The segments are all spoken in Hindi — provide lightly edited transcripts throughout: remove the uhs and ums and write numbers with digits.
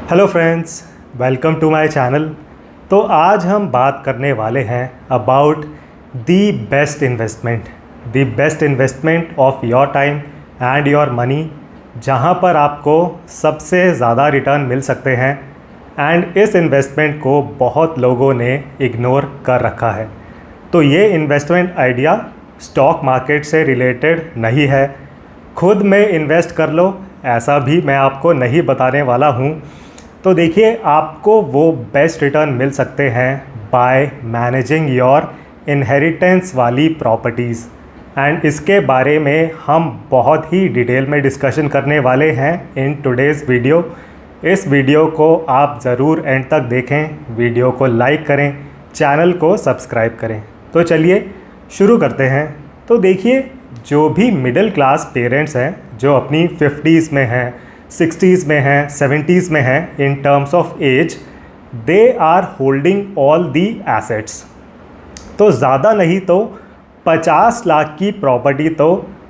Hello friends, welcome to my channel. तो आज हम बात करने वाले हैं about the best investment of your time and your money, जहां पर आपको सबसे ज़्यादा रिटर्न मिल सकते हैं। एंड इस इन्वेस्टमेंट को बहुत लोगों ने इग्नोर कर रखा है। तो ये इन्वेस्टमेंट आइडिया स्टॉक मार्केट से रिलेटेड नहीं है। खुद में इन्वेस्ट कर लो, ऐसा भी मैं आपको नहीं बताने वाला हूँ। तो देखिए, आपको वो बेस्ट रिटर्न मिल सकते हैं बाय मैनेजिंग योर इनहेरिटेंस वाली प्रॉपर्टीज़। एंड इसके बारे में हम बहुत ही डिटेल में डिस्कशन करने वाले हैं इन टुडेज़ वीडियो। इस वीडियो को आप ज़रूर एंड तक देखें, वीडियो को लाइक करें, चैनल को सब्सक्राइब करें। तो चलिए शुरू करते हैं। तो देखिए, जो भी मिडिल क्लास पेरेंट्स हैं, जो अपनी 50s में हैं, 60s में हैं, 70s में हैं in terms of age, they are holding all the assets. तो ज़्यादा नहीं तो 50 लाख की प्रॉपर्टी तो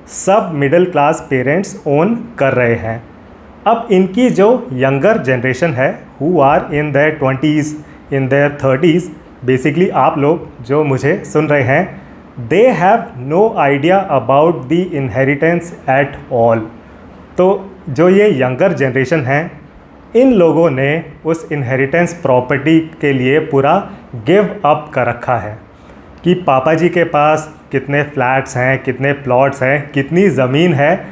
सब मिडिल क्लास पेरेंट्स ओन कर रहे हैं। अब इनकी जो यंगर जनरेशन है, who are in their 20s, in their 30s, basically आप लोग जो मुझे सुन रहे हैं, they have no idea about the inheritance at all. तो जो ये यंगर जनरेशन है, इन लोगों ने उस इनहेरिटेंस प्रॉपर्टी के लिए पूरा गिव अप कर रखा है कि पापा जी के पास कितने फ्लैट्स हैं, कितने प्लॉट्स हैं, कितनी ज़मीन है,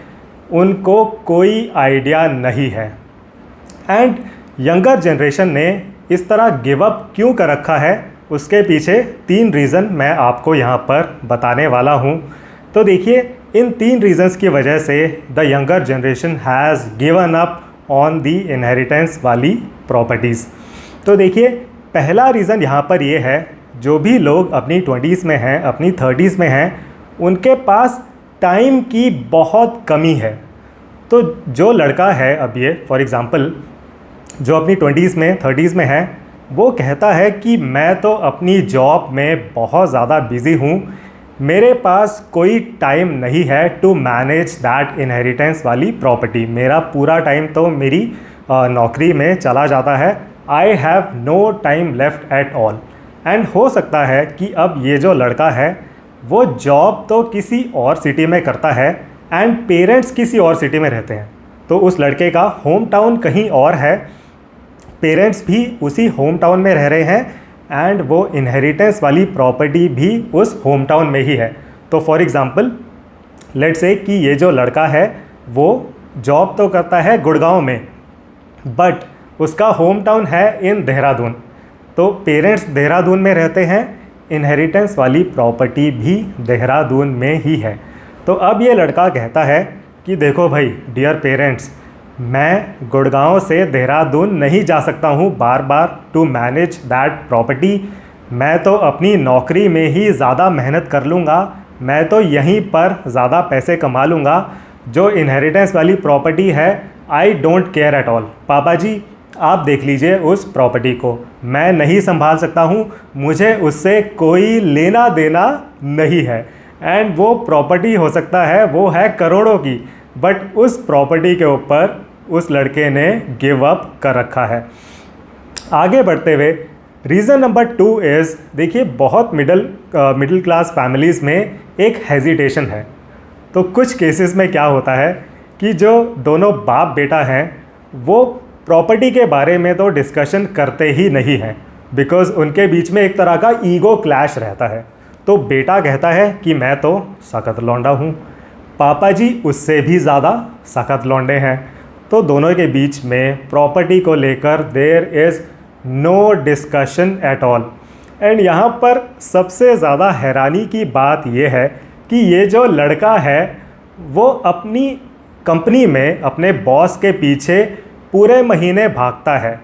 उनको कोई आइडिया नहीं है। एंड यंगर जनरेशन ने इस तरह गिव अप क्यों कर रखा है, उसके पीछे 3 रीज़न मैं आपको यहाँ पर बताने वाला हूँ। तो देखिए, इन 3 रीज़न्स की वजह से the younger generation has given up on the inheritance वाली प्रॉपर्टीज़। तो देखिए, पहला रीज़न यहाँ पर ये है, जो भी लोग अपनी 20s में हैं, अपनी 30s में हैं, उनके पास टाइम की बहुत कमी है। तो जो लड़का है, अब ये फॉर एग्ज़ाम्पल जो अपनी 20s में 30s में है, वो कहता है कि मैं तो अपनी जॉब में बहुत ज़्यादा बिज़ी हूँ, मेरे पास कोई टाइम नहीं है टू मैनेज दैट इनहेरिटेंस वाली प्रॉपर्टी। मेरा पूरा टाइम तो मेरी नौकरी में चला जाता है। I have no time left at all. And हो सकता है कि अब ये जो लड़का है, वो जॉब तो किसी और सिटी में करता है एंड पेरेंट्स किसी और सिटी में रहते हैं। तो उस लड़के का होम टाउन कहीं और है, पेरेंट्स भी उसी होम टाउन में रह रहे हैं एंड वो इनहेरिटेंस वाली प्रॉपर्टी भी उस होम टाउन में ही है। तो फॉर एग्ज़ाम्पल लेट्स से कि ये जो लड़का है, वो जॉब तो करता है गुड़गांव में, बट उसका होम टाउन है इन देहरादून। तो पेरेंट्स देहरादून में रहते हैं, इनहेरिटेंस वाली प्रॉपर्टी भी देहरादून में ही है। तो अब ये लड़का कहता है कि देखो भाई, डियर पेरेंट्स, मैं गुड़गांव से देहरादून नहीं जा सकता हूँ बार बार टू मैनेज दैट प्रॉपर्टी। मैं तो अपनी नौकरी में ही ज़्यादा मेहनत कर लूँगा, मैं तो यहीं पर ज़्यादा पैसे कमा लूँगा। जो इनहेरिटेंस वाली प्रॉपर्टी है, I don't care at all. पापा जी, आप देख लीजिए उस प्रॉपर्टी को, मैं नहीं संभाल सकता हूँ, मुझे उससे कोई लेना देना नहीं है। एंड वो प्रॉपर्टी हो सकता है वो है करोड़ों की, बट उस प्रॉपर्टी के ऊपर उस लड़के ने गिव अप कर रखा है। आगे बढ़ते हुए, रीज़न नंबर 2 इज़, देखिए, बहुत मिडिल क्लास फैमिलीज़ में एक हेजिटेशन है। तो कुछ केसेस में क्या होता है कि जो दोनों बाप बेटा हैं, वो प्रॉपर्टी के बारे में तो डिस्कशन करते ही नहीं हैं, बिकॉज़ उनके बीच में एक तरह का ईगो क्लैश रहता है। तो बेटा कहता है कि मैं तो सख्त लौंडा हूँ, पापा जी उससे भी ज़्यादा सख्त लौंडे हैं। तो दोनों के बीच में प्रॉपर्टी को लेकर there is no discussion at all. And यहाँ पर सबसे ज़्यादा हैरानी की बात यह है कि ये जो लड़का है, वो अपनी कंपनी में अपने बॉस के पीछे पूरे महीने भागता है।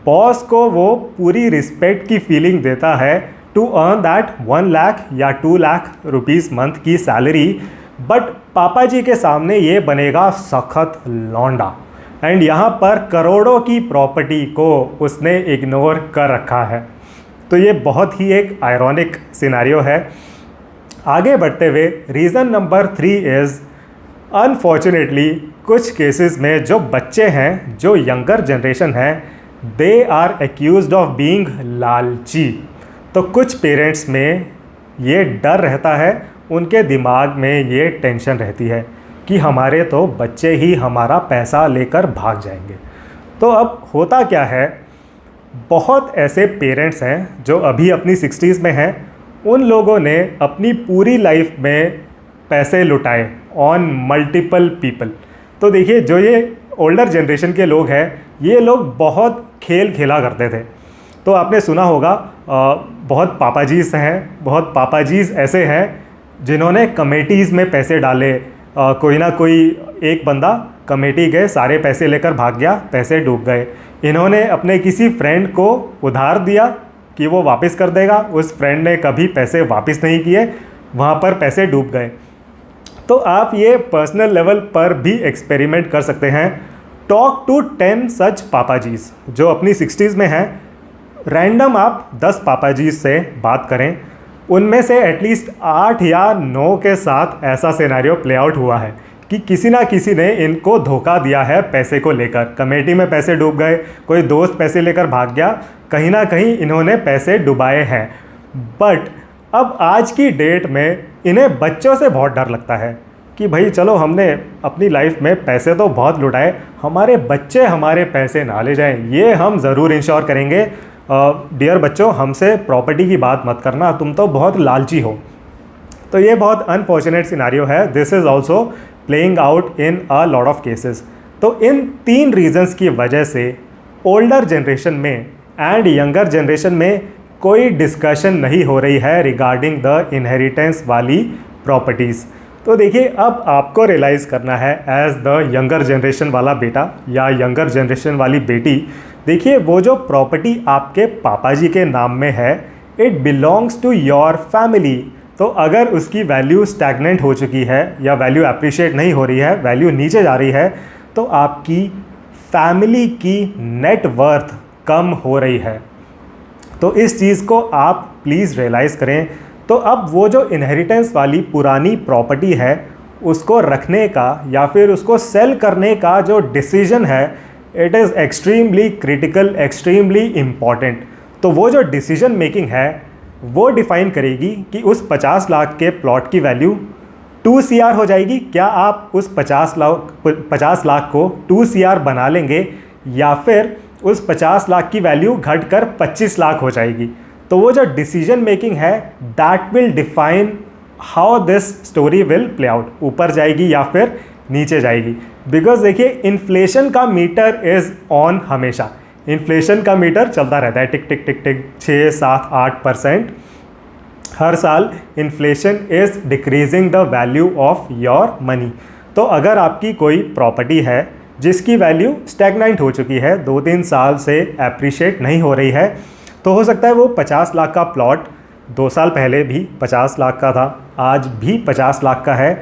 बॉस को वो पूरी रिस्पेक्ट की फीलिंग देता है टू अर्न दैट 1 लाख या 2 लाख रुपीज़ मंथ की सैलरी, बट पापा जी के सामने ये बनेगा सख्त लौंडा। एंड यहाँ पर करोड़ों की प्रॉपर्टी को उसने इग्नोर कर रखा है। तो ये बहुत ही एक आयरॉनिक सिनेरियो है। आगे बढ़ते हुए, रीज़न नंबर 3 इज़, अनफॉर्चुनेटली कुछ केसेस में जो बच्चे हैं, जो यंगर जनरेशन है, they are accused of being लालची। तो कुछ पेरेंट्स में ये डर रहता है, उनके दिमाग में ये टेंशन रहती है कि हमारे तो बच्चे ही हमारा पैसा लेकर भाग जाएंगे। तो अब होता क्या है, बहुत ऐसे पेरेंट्स हैं जो अभी अपनी 60s में हैं, उन लोगों ने अपनी पूरी लाइफ में पैसे लुटाए ऑन मल्टीपल पीपल। तो देखिए, जो ये ओल्डर जनरेशन के लोग हैं, ये लोग बहुत खेल खेला करते थे। तो आपने सुना होगा बहुत पापाजीज हैं, बहुत पापाजीज ऐसे हैं जिन्होंने कमेटीज़ में पैसे डाले। कोई ना कोई एक बंदा कमेटी गए, सारे पैसे लेकर भाग गया, पैसे डूब गए। इन्होंने अपने किसी फ्रेंड को उधार दिया कि वो वापस कर देगा, उस फ्रेंड ने कभी पैसे वापस नहीं किए, वहाँ पर पैसे डूब गए। तो आप ये पर्सनल लेवल पर भी एक्सपेरिमेंट कर सकते हैं। टॉक टू 10 सच पापाजीज जो अपनी 60s में हैं। रैंडम आप 10 पापाजीज से बात करें, उनमें से एटलीस्ट 8 या 9 के साथ ऐसा सिनेरियो प्ले आउट हुआ है कि किसी ना किसी ने इनको धोखा दिया है पैसे को लेकर। कमेटी में पैसे डूब गए, कोई दोस्त पैसे लेकर भाग गया, कहीं ना कहीं इन्होंने पैसे डुबाए हैं। बट अब आज की डेट में इन्हें बच्चों से बहुत डर लगता है कि भाई चलो, हमने अपनी लाइफ में पैसे तो बहुत लुटाए, हमारे बच्चे हमारे पैसे ना ले जाएं, ये हम ज़रूर इंश्योर करेंगे। डियर बच्चों, हमसे प्रॉपर्टी की बात मत करना, तुम तो बहुत लालची हो। तो ये बहुत अनफॉर्चुनेट सिनारियो है। This is also playing out in a lot of cases. तो इन 3 रीजंस की वजह से ओल्डर जनरेशन में एंड यंगर जनरेशन में कोई डिस्कशन नहीं हो रही है रिगार्डिंग द इनहेरिटेंस वाली प्रॉपर्टीज़। तो देखिए, अब आपको रियलाइज़ करना है एज द यंगर जनरेशन वाला बेटा या यंगर जनरेशन वाली बेटी। देखिए, वो जो प्रॉपर्टी आपके पापा जी के नाम में है, it belongs to your family. तो अगर उसकी वैल्यू स्टैग्नेंट हो चुकी है या वैल्यू अप्रिशिएट नहीं हो रही है, वैल्यू नीचे जा रही है, तो आपकी फैमिली की नेट वर्थ कम हो रही है। तो इस चीज़ को आप प्लीज़ रियलाइज़ करें। तो अब वो जो इनहेरिटेंस वाली पुरानी प्रॉपर्टी है, उसको रखने का या फिर उसको सेल करने का जो डिसीजन है, it is extremely critical, extremely important. तो वो जो डिसीजन मेकिंग है, वो डिफ़ाइन करेगी कि उस 50 लाख के प्लॉट की वैल्यू 2 CR हो जाएगी। क्या आप उस 50 लाख को 2 CR बना लेंगे, या फिर उस 50 लाख की वैल्यू घटकर 25 लाख हो जाएगी। तो वो जो डिसीजन मेकिंग है, that will define how this story will play out, ऊपर जाएगी या फिर नीचे जाएगी। बिकॉज देखिए, इन्फ्लेशन का मीटर इज़ ऑन हमेशा। इन्फ्लेशन का मीटर चलता रहता है, टिक टिक टिक टिक, 6, 7, 8% हर साल inflation is decreasing the value of your money. तो अगर आपकी कोई प्रॉपर्टी है जिसकी वैल्यू स्टैग्नेंट हो चुकी है, 2-3 साल से एप्रिशिएट नहीं हो रही है, तो हो सकता है वो 50 लाख का प्लॉट 2 साल पहले भी 50 लाख का था, आज भी 50 लाख का है।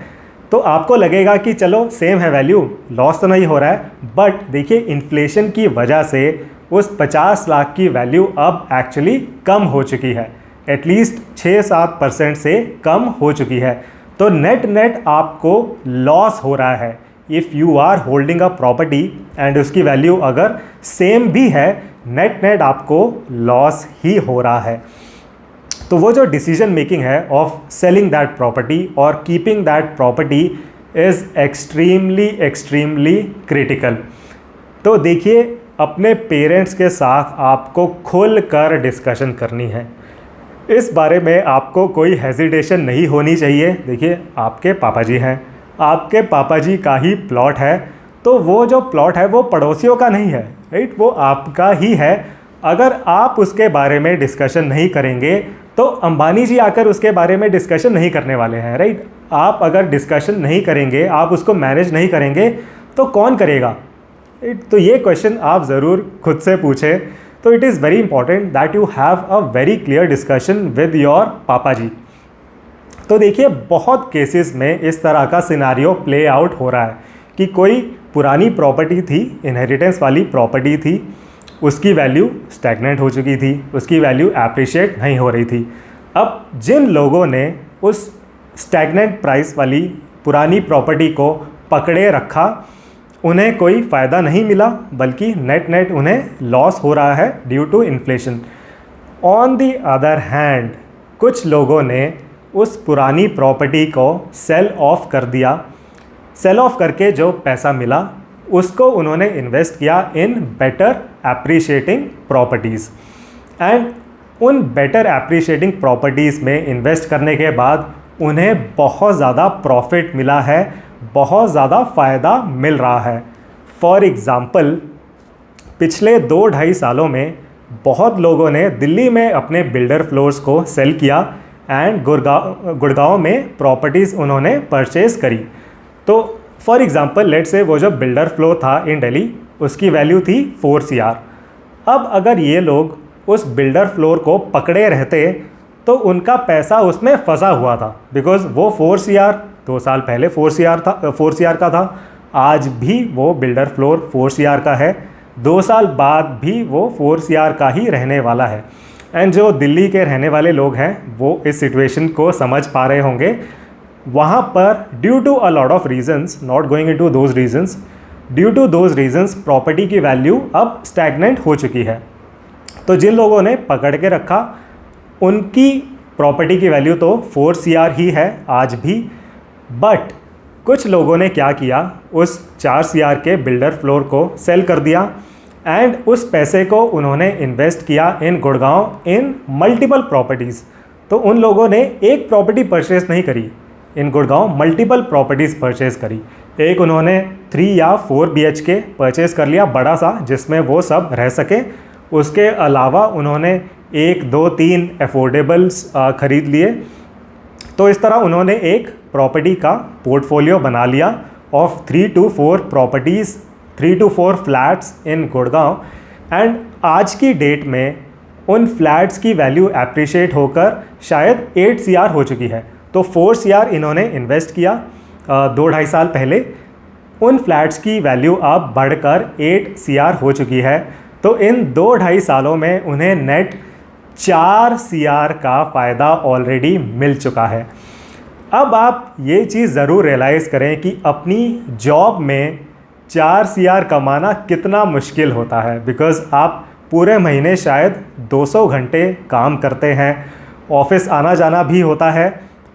तो आपको लगेगा कि चलो सेम है वैल्यू, लॉस तो नहीं हो रहा है। बट देखिए, इन्फ्लेशन की वजह से उस 50 लाख की वैल्यू अब एक्चुअली कम हो चुकी है, एटलीस्ट 6-7% से कम हो चुकी है। तो नेट नेट आपको लॉस हो रहा है if you are holding a property and उसकी वैल्यू अगर सेम भी है, नेट नेट आपको लॉस ही हो रहा है। तो वो जो डिसीजन मेकिंग है ऑफ सेलिंग दैट प्रॉपर्टी और keeping that property is extremely extremely critical. तो देखिए, अपने पेरेंट्स के साथ आपको खुल कर डिस्कशन करनी है। इस बारे में आपको कोई हेजिटेशन नहीं होनी चाहिए। देखिए, आपके पापा जी हैं, आपके पापा जी का ही प्लॉट है, तो वो जो प्लॉट है वो पड़ोसियों का नहीं है, राइट, वो आपका ही है। अगर आप उसके बारे में डिस्कशन नहीं करेंगे तो अंबानी जी आकर उसके बारे में डिस्कशन नहीं करने वाले हैं, राइट। आप अगर डिस्कशन नहीं करेंगे, आप उसको मैनेज नहीं करेंगे, तो कौन करेगा? तो ये क्वेश्चन आप ज़रूर खुद से पूछें। तो it is very important that you have a very clear discussion with your पापा जी। तो देखिए, बहुत केसेस में इस तरह का सिनारियो प्ले आउट हो रहा है कि कोई पुरानी प्रॉपर्टी थी, इनहेरिटेंस वाली प्रॉपर्टी थी, उसकी वैल्यू स्टैग्नेंट हो चुकी थी, उसकी वैल्यू एप्रिशिएट नहीं हो रही थी। अब जिन लोगों ने उस स्टैग्नेंट प्राइस वाली पुरानी प्रॉपर्टी को पकड़े रखा उन्हें कोई फ़ायदा नहीं मिला, बल्कि नेट नेट उन्हें लॉस हो रहा है due to inflation. On the other hand, कुछ लोगों ने उस पुरानी प्रॉपर्टी को सेल ऑफ कर दिया। सेल ऑफ करके जो पैसा मिला उसको उन्होंने इन्वेस्ट किया in better appreciating properties. And उन बेटर एप्रिशिएटिंग प्रॉपर्टीज़ में इन्वेस्ट करने के बाद उन्हें बहुत ज़्यादा प्रॉफिट मिला है, बहुत ज़्यादा फ़ायदा मिल रहा है। फॉर एग्ज़ाम्पल, पिछले 2-2.5 सालों में बहुत लोगों ने दिल्ली में अपने बिल्डर फ्लोर्स को सेल किया एंड गुड़गांव में प्रॉपर्टीज़ उन्होंने परचेज़ करी। तो फॉर एग्ज़ाम्पल लेट से वो जो बिल्डर फ्लोर था इन दिल्ली, उसकी वैल्यू थी 4 CR। अब अगर ये लोग उस बिल्डर फ्लोर को पकड़े रहते तो उनका पैसा उसमें फंसा हुआ था, बिकॉज़ वो 4 CR 2 साल पहले 4 CR का था, आज भी वो बिल्डर फ्लोर 4 CR का है, 2 साल बाद भी वो 4 CR का ही रहने वाला है। एंड जो दिल्ली के रहने वाले लोग हैं वो इस सिचुएशन को समझ पा रहे होंगे। वहाँ पर due to a lot of reasons, not going into those reasons, due to those reasons property की वैल्यू अब स्टैग्नेंट हो चुकी है। तो जिन लोगों ने पकड़ के रखा उनकी प्रॉपर्टी की वैल्यू तो 4 CR ही है आज भी, बट कुछ लोगों ने क्या किया, उस 4 CR के बिल्डर फ्लोर को सेल कर दिया एंड उस पैसे को उन्होंने इन्वेस्ट किया इन गुड़गांव इन मल्टीपल प्रॉपर्टीज़। तो उन लोगों ने एक प्रॉपर्टी परचेज नहीं करी, इन गुड़गांव मल्टीपल प्रॉपर्टीज़ परचेज़ करी। एक उन्होंने 3 या 4 BHK परचेज़ कर लिया बड़ा सा, जिसमें वो सब रह सके। उसके अलावा उन्होंने 1, 2, 3 अफोर्डेबल्स ख़रीद लिए। तो इस तरह उन्होंने एक प्रॉपर्टी का पोर्टफोलियो बना लिया of 3 to 4 properties, 3 to 4 flats in Gurgaon. And आज की डेट में उन फ्लैट्स की वैल्यू एप्रिशिएट होकर शायद 8 CR हो चुकी है। तो 4 CR इन्होंने इन्वेस्ट किया 2-2.5 साल पहले, उन फ्लैट्स की वैल्यू अब बढ़कर 8 CR हो चुकी है। तो इन 2-2.5 सालों में उन्हें नेट 4 CR का फ़ायदा ऑलरेडी मिल चुका है। अब आप ये चीज़ ज़रूर रियलाइज़ करें कि अपनी जॉब में 4 CR कमाना कितना मुश्किल होता है, बिकॉज़ आप पूरे महीने शायद 200 घंटे काम करते हैं, ऑफिस आना जाना भी होता है,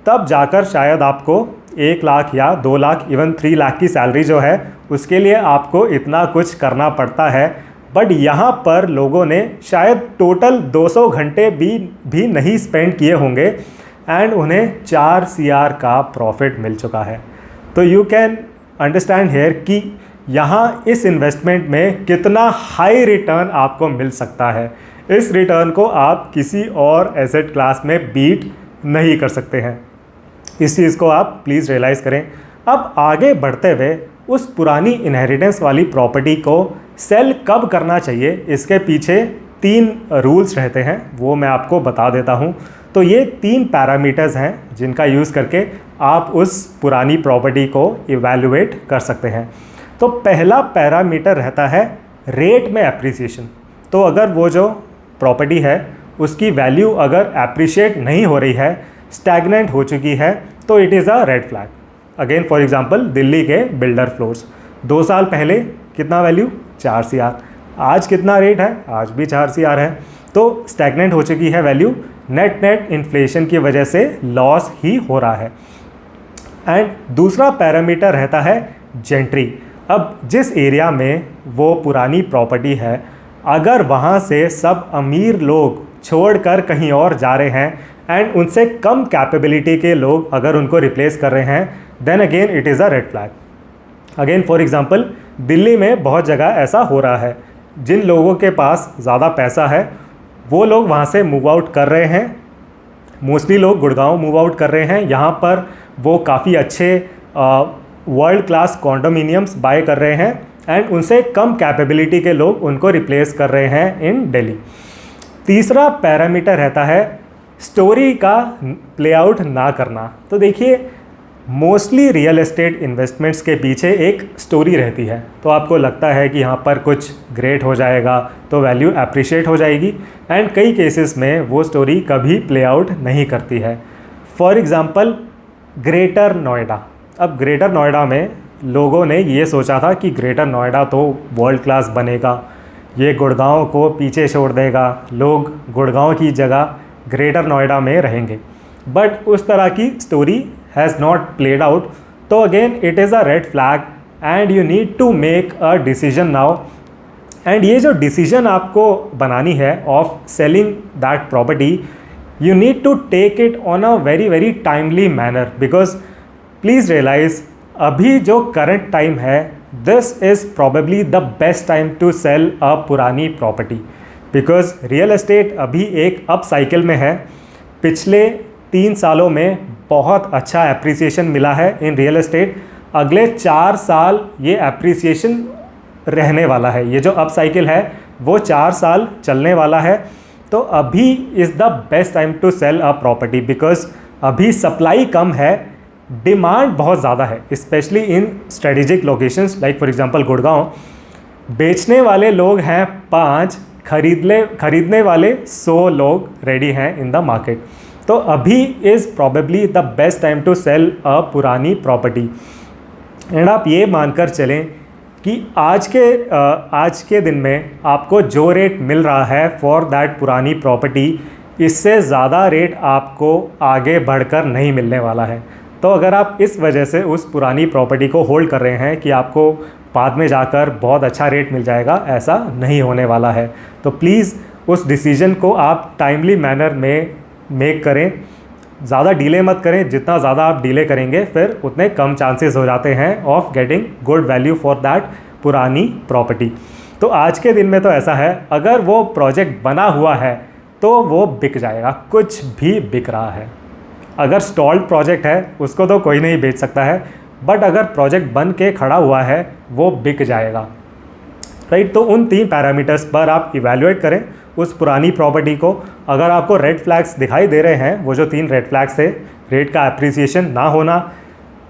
तब जाकर शायद आपको 1 लाख या 2 लाख इवन 3 लाख की सैलरी जो है उसके लिए आपको इतना कुछ करना पड़ता है। बट यहाँ पर लोगों ने शायद टोटल 200 घंटे भी नहीं स्पेंड किए होंगे एंड उन्हें 4 CR का प्रॉफिट मिल चुका है। तो यू कैन अंडरस्टैंड हेयर कि यहाँ इस इन्वेस्टमेंट में कितना हाई रिटर्न आपको मिल सकता है। इस रिटर्न को आप किसी और एसेट क्लास में बीट नहीं कर सकते हैं। इस चीज़ को आप प्लीज़ रियलाइज़ करें। अब आगे बढ़ते हुए उस पुरानी इनहेरिटेंस वाली प्रॉपर्टी को सेल कब करना चाहिए, इसके पीछे 3 रूल्स रहते हैं, वो मैं आपको बता देता हूँ। तो ये 3 पैरामीटर्स हैं जिनका यूज़ करके आप उस पुरानी प्रॉपर्टी को इवैल्यूएट कर सकते हैं। तो पहला पैरामीटर रहता है रेट में एप्रिसिएशन। तो अगर वो जो प्रॉपर्टी है उसकी वैल्यू अगर एप्रिशिएट नहीं हो रही है, स्टैग्नेंट हो चुकी है, तो it is a red flag. Again for example Delhi के बिल्डर फ्लोर्स, 2 साल पहले कितना वैल्यू 4 CR, आज कितना रेट है, आज भी 4 CR है। तो स्टैग्नेंट हो चुकी है वैल्यू, नेट नेट इन्फ्लेशन की वजह से लॉस ही हो रहा है। एंड दूसरा पैरामीटर रहता है जेंट्री। अब जिस एरिया में वो पुरानी प्रॉपर्टी है, अगर वहाँ से सब अमीर लोग छोड़कर कहीं और जा रहे हैं एंड उनसे कम कैपेबिलिटी के लोग अगर उनको रिप्लेस कर रहे हैं, then again it is a red flag. Again for example Delhi में बहुत जगह ऐसा हो रहा है, जिन लोगों के पास ज़्यादा पैसा है वो लोग वहाँ से मूव आउट कर रहे हैं। मोस्टली लोग गुड़गांव मूव आउट कर रहे हैं। यहाँ पर वो काफ़ी अच्छे वर्ल्ड क्लास कॉन्डोमिनियम्स बाय कर रहे हैं एंड उनसे कम कैपेबिलिटी के लोग उनको रिप्लेस कर रहे हैं इन दिल्ली। तीसरा पैरामीटर रहता है स्टोरी का प्ले आउट ना करना। तो देखिए मोस्टली रियल एस्टेट इन्वेस्टमेंट्स के पीछे एक स्टोरी रहती है। तो आपको लगता है कि यहाँ पर कुछ ग्रेट हो जाएगा तो वैल्यू एप्रिशिएट हो जाएगी, एंड कई केसेस में वो स्टोरी कभी प्ले आउट नहीं करती है। For example greater Noida. अब ग्रेटर नोएडा में लोगों ने ये सोचा था कि ग्रेटर नोएडा तो वर्ल्ड क्लास बनेगा, ये गुड़गांव को पीछे छोड़ देगा, लोग गुड़गांव की जगह ग्रेटर नोएडा में रहेंगे, बट उस तरह की story has not played out. तो again it is a red flag and you need to make a decision now. And ये जो डिसीजन आपको बनानी है of selling that property, you need to take it on a very very timely manner, because please realise अभी जो करंट टाइम है, this is probably the best time to sell a पुरानी प्रॉपर्टी, बिकॉज रियल एस्टेट अभी एक अप साइकिल में है। पिछले 3 सालों में बहुत अच्छा एप्रिसिएशन मिला है इन रियल एस्टेट। अगले 4 साल ये एप्रिसिएशन रहने वाला है। ये जो अप साइकिल है वो 4 साल चलने वाला है। तो अभी is the best time to sell a property, because अभी सप्लाई कम है, डिमांड बहुत ज़्यादा है, specially in strategic locations like for example Gurgaon. बेचने वाले लोग हैं 5, खरीदने वाले 100 लोग रेडी हैं इन द मार्केट। तो अभी is probably the best time to sell a पुरानी प्रॉपर्टी। एंड आप ये मानकर चलें कि आज के दिन में आपको जो रेट मिल रहा है फॉर दैट पुरानी प्रॉपर्टी, इससे ज़्यादा रेट आपको आगे बढ़कर नहीं मिलने वाला है। तो अगर आप इस वजह से उस पुरानी प्रॉपर्टी को होल्ड कर रहे हैं कि आपको बाद में जाकर बहुत अच्छा रेट मिल जाएगा, ऐसा नहीं होने वाला है। तो प्लीज़ उस डिसीजन को आप टाइमली मैनर में मेक करें, ज़्यादा डिले मत करें। जितना ज़्यादा आप डिले करेंगे फिर उतने कम चांसेस हो जाते हैं of getting good value for that पुरानी प्रॉपर्टी। तो आज के दिन में तो ऐसा है, अगर वो प्रोजेक्ट बना हुआ है तो वो बिक जाएगा, कुछ भी बिक रहा है। अगर स्टॉल्ड प्रोजेक्ट है उसको तो कोई नहीं बेच सकता है, बट अगर प्रोजेक्ट बन के खड़ा हुआ है वो बिक जाएगा, राइट। तो उन 3 पैरामीटर्स पर आप इवैल्यूएट करें उस पुरानी प्रॉपर्टी को। अगर आपको रेड फ्लैग्स दिखाई दे रहे हैं, वो जो 3 रेड फ्लैग्स थे, रेट का एप्रिसिएशन ना होना,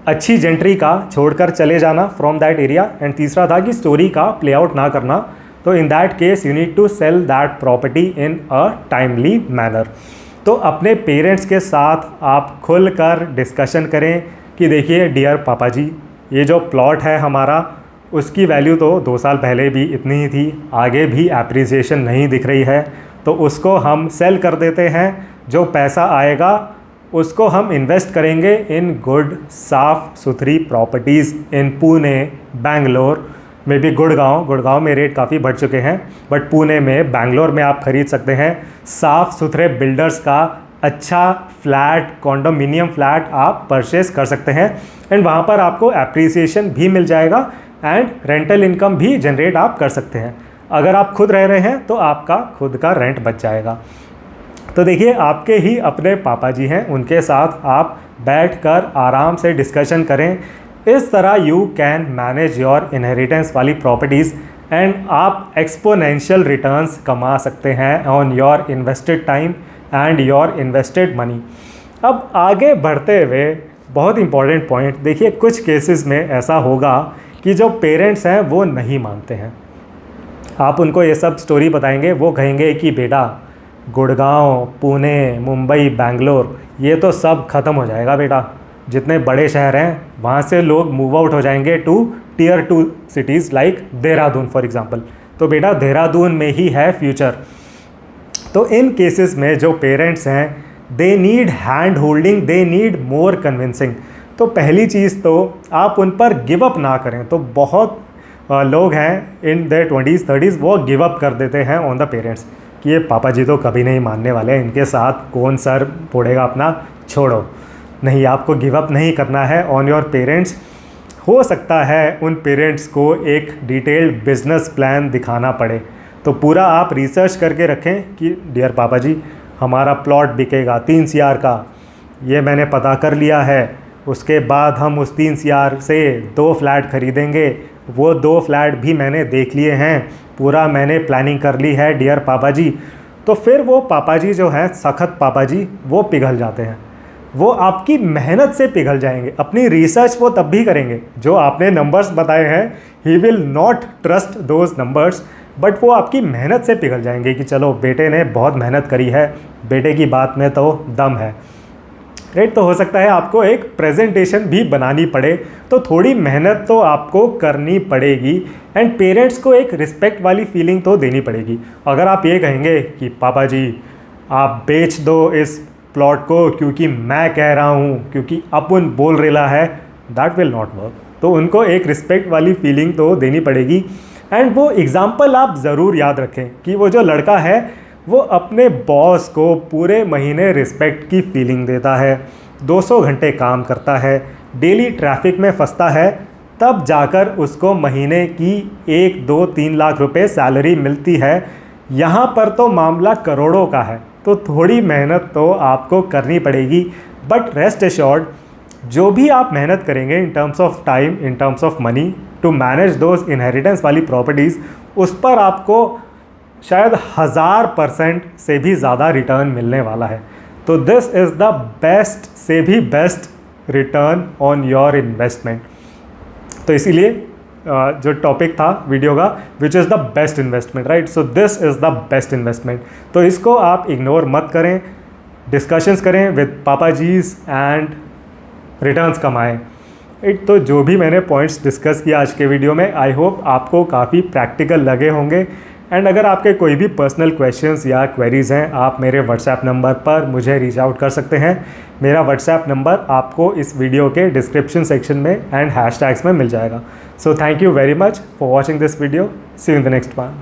अच्छी जेंट्री का छोड़कर चले जाना फ्रॉम दैट एरिया, एंड तीसरा था कि स्टोरी का प्ले आउट ना करना। तो in that case you need to sell that property in a timely manner. तो अपने पेरेंट्स के साथ आप खुलकर डिस्कशन करें कि देखिए डियर पापा जी, ये जो प्लॉट है हमारा, उसकी वैल्यू तो 2 साल पहले भी इतनी ही थी, आगे भी एप्रिसिएशन नहीं दिख रही है, तो उसको हम सेल कर देते हैं। जो पैसा आएगा उसको हम इन्वेस्ट करेंगे इन गुड साफ़ सुथरी properties in Pune, Bangalore, may be Gurgaon में रेट काफ़ी बढ़ चुके हैं, बट पुणे में, बेंगलोर में आप ख़रीद सकते हैं। साफ़ सुथरे बिल्डर्स का अच्छा फ्लैट, कॉन्डोमिनियम फ्लैट आप परचेस कर सकते हैं, एंड वहाँ पर आपको एप्रिसिएशन भी मिल जाएगा एंड रेंटल इनकम भी जनरेट आप कर सकते हैं। अगर आप खुद रह रहे हैं तो आपका खुद का रेंट बच जाएगा। तो देखिए, आपके ही अपने पापा जी हैं, उनके साथ आप बैठकर आराम से डिस्कशन करें। इस तरह you can manage your inheritance वाली प्रॉपर्टीज़ एंड आप एक्सपोनेंशियल रिटर्न्स कमा सकते हैं on your invested time and your invested money. अब आगे बढ़ते हुए बहुत इंपॉर्टेंट पॉइंट देखिए, कुछ केसेस में ऐसा होगा कि जो पेरेंट्स हैं वो नहीं मानते हैं। आप उनको ये सब स्टोरी बताएंगे, वो कहेंगे कि बेटा गुड़गांव, पुणे, मुंबई, बेंगलोर, ये तो सब ख़त्म हो जाएगा बेटा। जितने बड़े शहर हैं वहाँ से लोग मूव आउट हो जाएंगे to tier 2 cities like Dehradun for example. तो बेटा देहरादून में ही है फ्यूचर। तो इन केसेस में जो पेरेंट्स हैं, they need hand holding, they need more convincing. तो पहली चीज़ तो आप उन पर गिव अप ना करें। तो बहुत लोग हैं इन देयर 20s 30s, वो गिव अप कर देते हैं ऑन द पेरेंट्स कि ये पापा जी तो कभी नहीं मानने वाले, इनके साथ कौन सर फोड़ेगा अपना, छोड़ो। नहीं, आपको गिव अप नहीं करना है ऑन योर पेरेंट्स। हो सकता है उन पेरेंट्स को एक डिटेल्ड बिजनेस प्लान दिखाना पड़े, तो पूरा आप रिसर्च करके रखें कि डियर पापा जी, हमारा प्लॉट बिकेगा 3 CR का, ये मैंने पता कर लिया है। उसके बाद हम उस 3 CR से 2 फ्लैट खरीदेंगे, वो 2 फ्लैट भी मैंने देख लिए हैं, पूरा मैंने प्लानिंग कर ली है डियर पापा जी। तो फिर वो पापा जी जो हैं, सख्त पापा जी, वो पिघल जाते हैं। वो आपकी मेहनत से पिघल जाएंगे। अपनी रिसर्च वो तब भी करेंगे, जो आपने नंबर्स बताए हैं, he will not trust those numbers, but वो आपकी मेहनत से पिघल जाएंगे कि चलो बेटे ने बहुत मेहनत करी है, बेटे की बात में तो दम है। राइट। तो हो सकता है आपको एक प्रेजेंटेशन भी बनानी पड़े, तो थोड़ी मेहनत तो आपको करनी पड़ेगी एंड पेरेंट्स को एक रिस्पेक्ट वाली फीलिंग तो देनी पड़ेगी। अगर आप ये कहेंगे कि पापा जी आप बेच दो इस प्लॉट को क्योंकि मैं कह रहा हूँ, क्योंकि अपन बोल रेला है, दैट विल नॉट वर्क। तो उनको एक रिस्पेक्ट वाली फीलिंग तो देनी पड़ेगी। एंड वो एग्ज़ाम्पल आप ज़रूर याद रखें कि वो जो लड़का है वो अपने बॉस को पूरे महीने रिस्पेक्ट की फीलिंग देता है, 200 घंटे काम करता है, डेली ट्रैफिक में फंसता है, तब जाकर उसको महीने की 1, 2, 3 लाख रुपए सैलरी मिलती है। यहाँ पर तो मामला करोड़ों का है, तो थोड़ी मेहनत तो आपको करनी पड़ेगी। बट रेस्ट एश्योर्ड, जो भी आप मेहनत करेंगे in terms of time, in terms of money to manage those inheritance वाली प्रॉपर्टीज़, उस पर आपको शायद 1000% से भी ज़्यादा रिटर्न मिलने वाला है। तो दिस इज़ द बेस्ट से भी best return on your investment. तो इसीलिए जो टॉपिक था वीडियो का, which is the best investment, right. So this is the best investment. तो इसको आप इग्नोर मत करें, डिस्कशंस करें विद पापा जीज एंड रिटर्न्स कमाएं। तो जो भी मैंने पॉइंट्स डिस्कस किया आज के वीडियो में, आई होप आपको काफ़ी प्रैक्टिकल लगे होंगे। एंड अगर आपके कोई भी पर्सनल क्वेश्चंस या क्वेरीज़ हैं, आप मेरे व्हाट्सएप नंबर पर मुझे रीच आउट कर सकते हैं। मेरा व्हाट्सएप नंबर आपको इस वीडियो के डिस्क्रिप्शन सेक्शन में एंड हैशटैग्स में मिल जाएगा। So thank you very much for watching this video. See you in the next one.